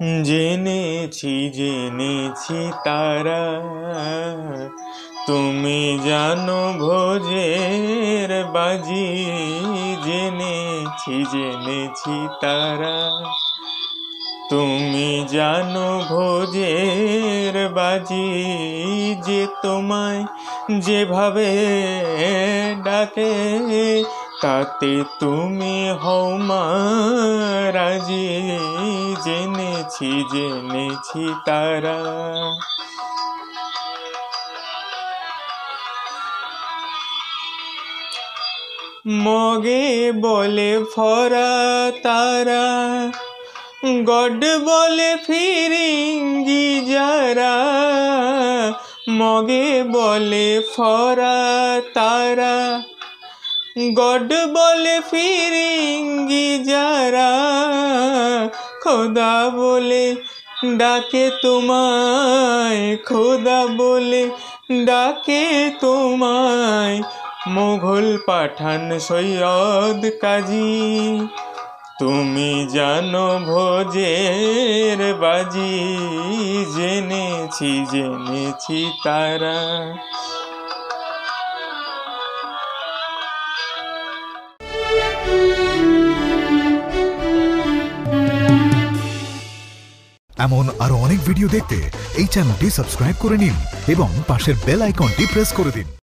জেনেছি তারা তুমি জানো ভোজের বাজি। জেনেছি তারা তুমি জানো ভোজের বাজি। যে তোমায় যেভাবে ডাকে তাতে তুমি হও মা রাজি। জেনেছি তারা। মগে বলে ফরা তারা, গড বলে ফিরিঙ্গি যারা। মগে বলে ফরা তারা, গড বলে ফিরিঙ্গি যারা। খোদা বলে ডাকে তোমায়, খোদা বলে ডাকে তোমায়। মোগল পাঠান সৈয়দ কাজী তুমি জানো ভোজের বাজি। জেনেছি তারা। এমন আরো অনেক ভিডিও দেখতে এই চ্যানেলটি সাবস্ক্রাইব করে নিন এবং পাশের বেল আইকনটি প্রেস করে দিন।